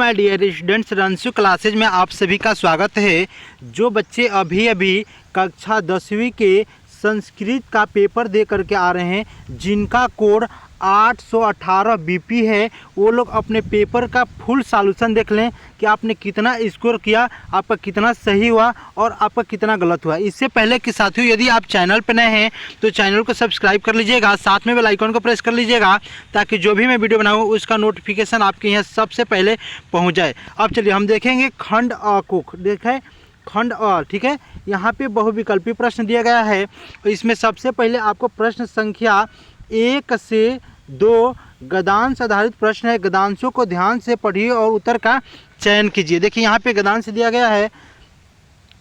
My dear students, रंशु classes में आप सभी का स्वागत है। जो बच्चे अभी अभी कक्षा 10वीं के संस्कृत का पेपर दे करके आ रहे हैं, जिनका कोड 818 बीपी है, वो लोग अपने पेपर का फुल सॉल्यूशन देख लें कि आपने कितना स्कोर किया, आपका कितना सही हुआ और आपका कितना गलत हुआ। इससे पहले कि साथियों, यदि आप चैनल पर नए हैं तो चैनल को सब्सक्राइब कर लीजिएगा, साथ में बेल आइकन को प्रेस कर लीजिएगा ताकि जो भी मैं वीडियो बनाऊँ उसका नोटिफिकेशन आपके यहाँ सबसे पहले पहुँच जाए। अब चलिए हम देखेंगे खंड अ को। देखें खंड अ, ठीक है। यहाँ पे बहुविकल्पी प्रश्न दिया गया है। इसमें सबसे पहले आपको प्रश्न संख्या 1 से 2 गद्यांश आधारित प्रश्न है। गद्यांशों को ध्यान से पढ़िए और उत्तर का चयन कीजिए। देखिए यहाँ पे गद्यांश दिया गया है,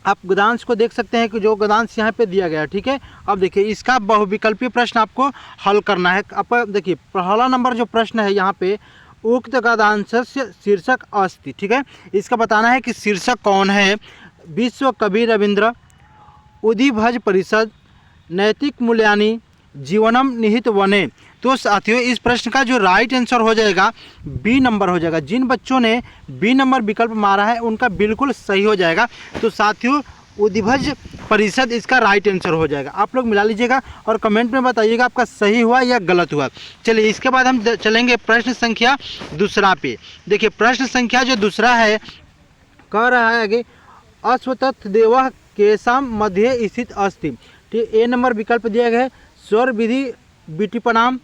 आप गद्यांश को देख सकते हैं कि जो गद्यांश यहाँ पे दिया गया है, ठीक है। अब देखिए इसका बहुविकल्पी प्रश्न आपको हल करना है। आप देखिए पहला नंबर जो प्रश्न है यहाँ पे, उक्त गद्यांशस्य शीर्षक अस्ति, ठीक है। इसका बताना है कि शीर्षक कौन है। विश्व कवि रविंद्र, उदिभज परिषद, नैतिक मूल्यानि, जीवनम निहित वने। तो साथियों इस प्रश्न का जो राइट आंसर हो जाएगा बी नंबर हो जाएगा। जिन बच्चों ने बी नंबर विकल्प मारा है उनका बिल्कुल सही हो जाएगा। तो साथियों उदिभज परिषद इसका राइट आंसर हो जाएगा। आप लोग मिला लीजिएगा और कमेंट में बताइएगा आपका सही हुआ या गलत हुआ। चलिए इसके बाद हम चलेंगे प्रश्न संख्या दूसरा पे। देखिए प्रश्न संख्या जो दूसरा है, कह रहा है आगे, अश्वत्थ देवः केशाम मध्य स्थित अस्ति। ठीक, ए नंबर विकल्प दिया गया है। स्वर विधि विटिपनाम,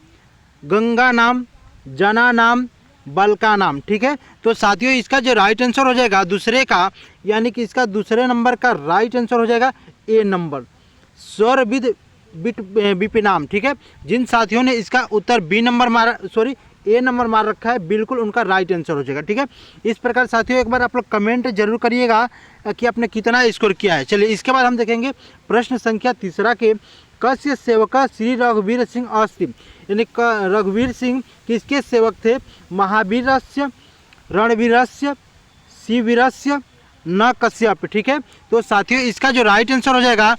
गंगा नाम, जना नाम, बलका नाम, ठीक है। तो साथियों इसका जो राइट आंसर हो जाएगा दूसरे का, यानी कि इसका दूसरे नंबर का राइट आंसर हो जाएगा ए नंबर, स्वर विधि विपिनाम, ठीक है। जिन साथियों ने इसका उत्तर बी नंबर मारा, सॉरी ए नंबर मार रखा है, बिल्कुल उनका राइट आंसर हो जाएगा, ठीक है। इस प्रकार साथियों एक बार आप लोग कमेंट जरूर करिएगा कि आपने कितना स्कोर किया है। चलिए इसके बाद हम देखेंगे प्रश्न संख्या तीसरा के, कस्य सेवक श्री रघुवीर सिंह अस्ति। यानी रघुवीर सिंह किसके सेवक थे। महावीरस्य, रणवीरस्य, शिववीरस्य, न कश्यप, ठीक है। तो साथियों इसका जो राइट आंसर हो जाएगा,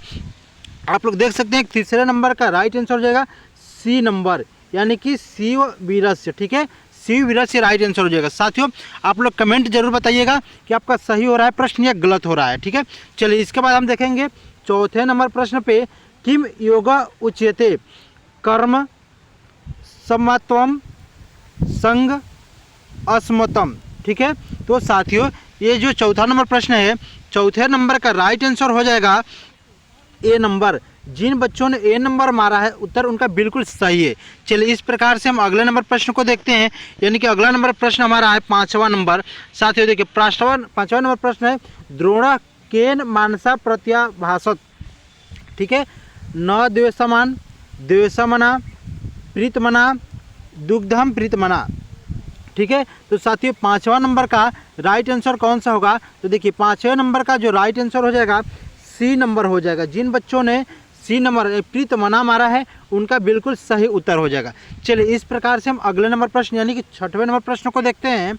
आप लोग देख सकते हैं तीसरे नंबर का राइट आंसर हो जाएगा सी नंबर, यानी कि शिववीरस्य, ठीक है। शिववीरस्य राइट आंसर हो जाएगा। साथियों आप लोग कमेंट जरूर बताइएगा कि आपका सही हो रहा है प्रश्न या गलत हो रहा है, ठीक है। चलिए इसके बाद हम देखेंगे चौथे नंबर प्रश्न पे, किम योगा उच्यते कर्म समत्वम संग अस्मतम, ठीक है। तो साथियों ये जो चौथा नंबर प्रश्न है, चौथे नंबर का राइट आंसर हो जाएगा ए नंबर। जिन बच्चों ने ए नंबर मारा है उत्तर उनका बिल्कुल सही है। चलिए इस प्रकार से हम अगले नंबर प्रश्न को देखते हैं। यानी कि अगला नंबर प्रश्न हमारा है 5वां नंबर। साथियों देखिए 5वां नंबर प्रश्न है, द्रोण केन मानसा प्रत्याभासत, ठीक है। न द्वेषमान, द्वेषमना, प्रीतमना, दुग्धम प्रीतमना, ठीक है। तो साथियों 5वां नंबर का राइट आंसर कौन सा होगा। तो देखिए 5वें नंबर का जो राइट आंसर हो जाएगा सी नंबर हो जाएगा। जिन बच्चों ने सी नंबर प्रीतमना मारा है उनका बिल्कुल सही उत्तर हो जाएगा। चलिए इस प्रकार से हम अगले नंबर प्रश्न यानी कि 6वें नंबर प्रश्न को देखते हैं।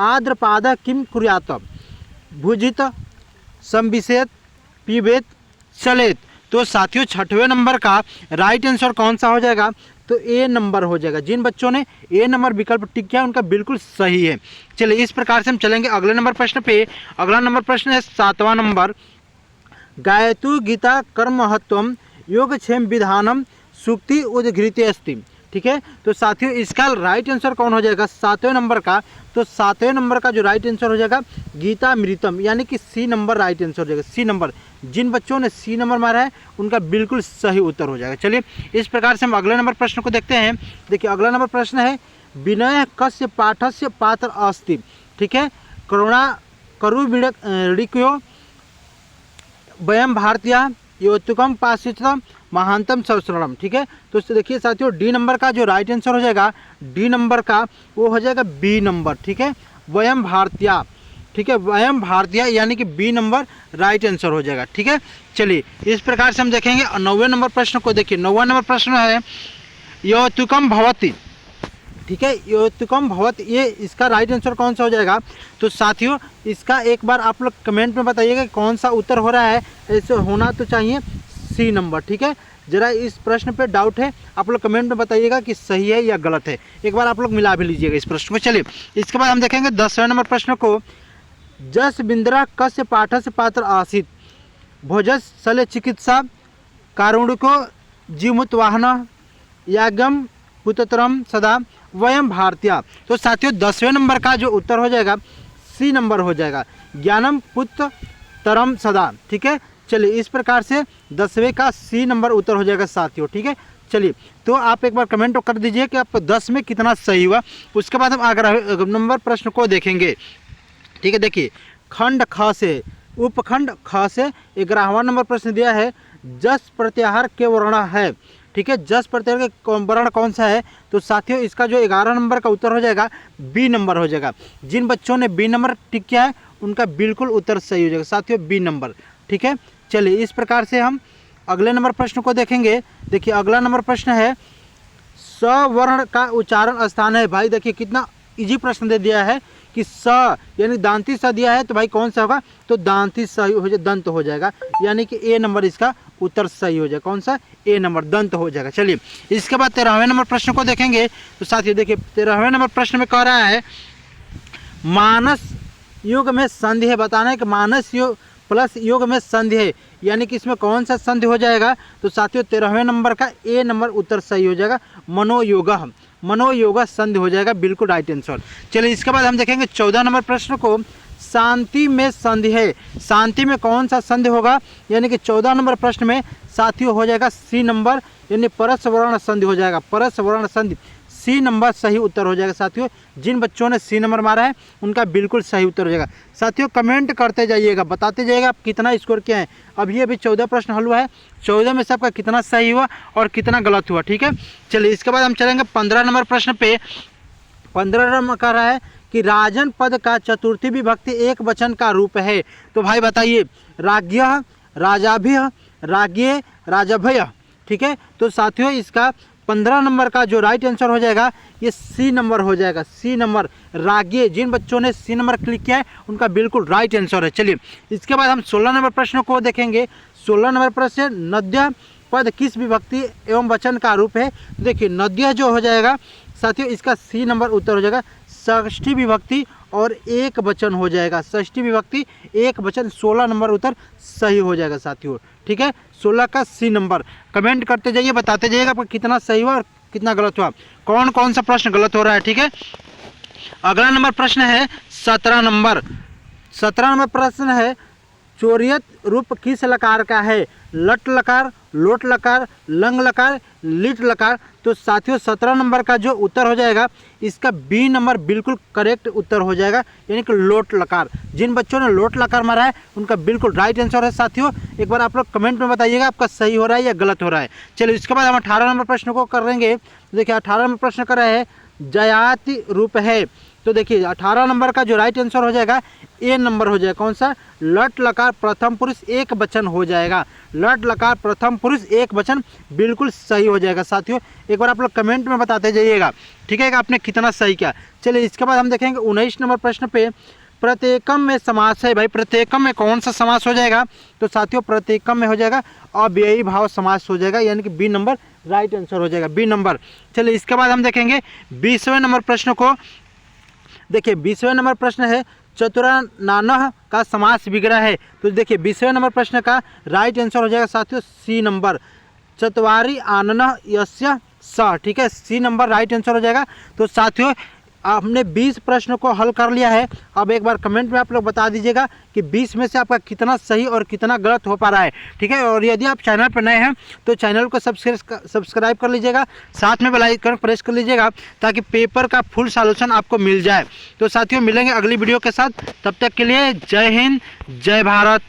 आद्रपाद किम कुर्यात, भुजित, संविशेत, पिबेत, चलेत। तो साथियों 6वें नंबर का राइट आंसर कौन सा हो जाएगा। तो ए नंबर हो जाएगा। जिन बच्चों ने ए नंबर विकल्प टिक किया उनका बिल्कुल सही है। चलिए इस प्रकार से हम चलेंगे अगले नंबर प्रश्न पे। अगला नंबर प्रश्न है 7वां नंबर, गायतु गीता कर्म महत्वम योगक्षेम विधानम सुक्ति उद्घृति अस्ति, ठीक है। तो साथियों इसका राइट आंसर कौन हो जाएगा 7वें नंबर का। तो 7वें नंबर का जो राइट आंसर हो जाएगा गीता मृतम, यानी कि सी नंबर राइट आंसर हो जाएगा, सी नंबर। जिन बच्चों ने सी नंबर मारा है उनका बिल्कुल सही उत्तर हो जाएगा। चलिए इस प्रकार से हम अगले नंबर प्रश्न को देखते हैं। देखिए अगला नंबर प्रश्न है, विनय कस्य पाठस्य पात्र अस्ति, ठीक है। करुणा करु ऋक्यो वयम भारतीय योत्तुकम पाशितम महानतम सर्वश्रणम, ठीक है। तो देखिए साथियों डी नंबर का जो राइट आंसर हो जाएगा, डी नंबर का वो हो जाएगा बी नंबर, ठीक है। वयम भारतीय, ठीक है, वयम भारतीय यानी कि बी नंबर राइट आंसर हो जाएगा, ठीक है। चलिए इस प्रकार से हम देखेंगे 9वें नंबर प्रश्न को। देखिए 9वां नंबर प्रश्न है, योत्तुकम भवति, ठीक है। योत्तुकम भवति, ये इसका राइट आंसर कौन सा हो जाएगा। तो साथियों इसका एक बार आप लोग कमेंट में बताइएगा कौन सा उत्तर हो रहा है। ऐसे होना तो चाहिए सी नंबर, ठीक है। जरा इस प्रश्न पे डाउट है आप लोग कमेंट में बताइएगा कि सही है या गलत है। एक बार आप लोग मिला भी लीजिएगा इस प्रश्न को। चलिए इसके बाद हम देखेंगे 10वें नंबर प्रश्न को। जस बिंद्रा कस्य पाठस्य पात्र आसीत भोजस शल्य चिकित्सा कारुणिको जीमुतवाहन याज्ञम पुत्रम सदा वयम भारतीय। तो साथियों 10वें नंबर का जो उत्तर हो जाएगा सी नंबर हो जाएगा, ज्ञानम पुत्रम सदा। ठीक है, चलिए इस प्रकार से 10वें का सी नंबर उत्तर हो जाएगा साथियों। ठीक है, चलिए तो आप एक बार कमेंट कर दीजिए कि आपको 10 में कितना सही हुआ। उसके बाद हम अगले नंबर प्रश्न को देखेंगे। ठीक है, देखिए खंड ख से उपखंड ख से 11वां नंबर प्रश्न दिया है, जस प्रत्याहार के वर्ण है। ठीक है, जस प्रत्याहार के वर्ण कौन सा है? तो साथियों इसका जो 11 नंबर का उत्तर हो जाएगा बी नंबर हो जाएगा। जिन बच्चों ने बी नंबर टिक किया है उनका बिल्कुल उत्तर सही हो जाएगा साथियों, बी नंबर। ठीक है, चलिए इस प्रकार से हम अगले नंबर प्रश्न को देखेंगे। देखिए अगला नंबर प्रश्न है, सवर्ण का उच्चारण स्थान है। भाई देखिए कितना इजी प्रश्न दे दिया है कि स यानी दांती स दिया है, तो भाई कौन सा होगा? तो दांती सही हो जाएगा, दंत हो जाएगा, यानी कि ए नंबर इसका उत्तर सही हो जाएगा। कौन सा? ए नंबर, दंत हो जाएगा। चलिए इसके बाद 13वें नंबर प्रश्न को देखेंगे। तो साथियों देखिए 13वें नंबर प्रश्न में कह रहा है, मानस युग में संधि है। बताना है कि मानस युग प्लस युग में संधि है, यानी कि इसमें कौन सा संधि हो जाएगा? तो साथियों 13वें नंबर का ए नंबर उत्तर सही हो जाएगा, मनोयोग। मनोयोग संधि हो जाएगा, बिल्कुल राइट आंसर। चलिए इसके बाद हम देखेंगे 14 नंबर प्रश्न को। शांति में संधि है, शांति में कौन सा संधि होगा? यानी कि 14 नंबर प्रश्न में साथियों हो जाएगा सी नंबर, यानी परस वर्ण संधि हो जाएगा, परस वर्ण संधि। सी नंबर सही उत्तर हो जाएगा साथियों। जिन बच्चों ने सी नंबर मारा है उनका बिल्कुल सही उत्तर हो जाएगा। साथियों कमेंट करते जाइएगा, बताते जाइएगा आप कितना स्कोर किया है। अभी 14 प्रश्न हल हुआ है, 14 में से आपका कितना सही हुआ और कितना गलत हुआ। ठीक है, चलिए इसके बाद हम चलेंगे 15 नंबर प्रश्न पे। 15 नंबर कह रहा है कि राजन पद का चतुर्थी विभक्ति एक वचन का रूप है। तो भाई बताइए, राज्ञः, राजाभ्य, राज्ञे, राजभय। ठीक है, तो साथियों इसका 15 नंबर का जो राइट आंसर हो जाएगा ये सी नंबर हो जाएगा, सी नंबर राज्ञे। जिन बच्चों ने सी नंबर क्लिक किया है उनका बिल्कुल राइट आंसर है। चलिए इसके बाद हम 16 नंबर प्रश्न को देखेंगे। 16 नंबर प्रश्न, नद्य पद किस विभक्ति एवं वचन का रूप है? तो देखिए नद्य जो हो जाएगा साथियों इसका सी नंबर उत्तर हो जाएगा, षष्ठी विभक्ति और एक वचन हो जाएगा, षष्ठी विभक्ति एक वचन। 16 नंबर उत्तर सही हो जाएगा साथियों। ठीक है, 16 का सी नंबर। कमेंट करते जाइए, बताते जाइएगा आपका कितना सही हुआ और कितना गलत हुआ, कौन कौन सा प्रश्न गलत हो रहा है। ठीक है, अगला नंबर प्रश्न है 17 नंबर। 17 नंबर प्रश्न है, चोरियत रूप किस लकार का है? लट लकार, लोट लकार, लंग लकार, लिट लकार। तो साथियों 17 नंबर का जो उत्तर हो जाएगा इसका बी नंबर बिल्कुल करेक्ट उत्तर हो जाएगा, यानी कि लोट लकार। जिन बच्चों ने लोट लकार मारा है उनका बिल्कुल राइट आंसर है साथियों। एक बार आप लोग कमेंट में बताइएगा आपका सही हो रहा है या गलत हो रहा है। चलिए इसके बाद हम 18 नंबर प्रश्न को करेंगे। देखिए 18 नंबर प्रश्न कर रहे हैं, जयाति रूप है। तो देखिए 18 नंबर का जो राइट आंसर हो जाएगा ए नंबर हो जाएगा। कौन सा? लट लकार प्रथम पुरुष एक वचन हो जाएगा, लट लकार प्रथम पुरुष एक वचन बिल्कुल सही हो जाएगा साथियों। एक बार आप लोग कमेंट में बताते जाइएगा, ठीक है, कि आपने कितना सही किया। चलिए इसके बाद हम देखेंगे 19 नंबर प्रश्न पे, प्रत्येकम में समास है। भाई प्रत्येकम में कौन सा समास हो जाएगा? तो साथियों प्रत्येकम में हो जाएगा अव्ययी भाव समास हो जाएगा, यानी कि बी नंबर राइट आंसर हो जाएगा, बी नंबर। चलिए इसके बाद हम देखेंगे 20वें नंबर प्रश्न को। देखिए 20वें नंबर प्रश्न है, चतुरानानः का समास विग्रह है। तो देखिए 20वें नंबर प्रश्न का राइट आंसर हो जाएगा साथियों सी नंबर, चत्वारि आननः यस्य स। ठीक है, सी नंबर राइट आंसर हो जाएगा। तो साथियों आपने 20 प्रश्नों को हल कर लिया है। अब एक बार कमेंट में आप लोग बता दीजिएगा कि 20 में से आपका कितना सही और कितना गलत हो पा रहा है। ठीक है, और यदि आप चैनल पर नए हैं तो चैनल को सब्सक्राइब कर लीजिएगा, साथ में बेल आइकन प्रेस कर लीजिएगा ताकि पेपर का फुल सॉल्यूशन आपको मिल जाए। तो साथियों मिलेंगे अगली वीडियो के साथ, तब तक के लिए जय हिंद, जय भारत।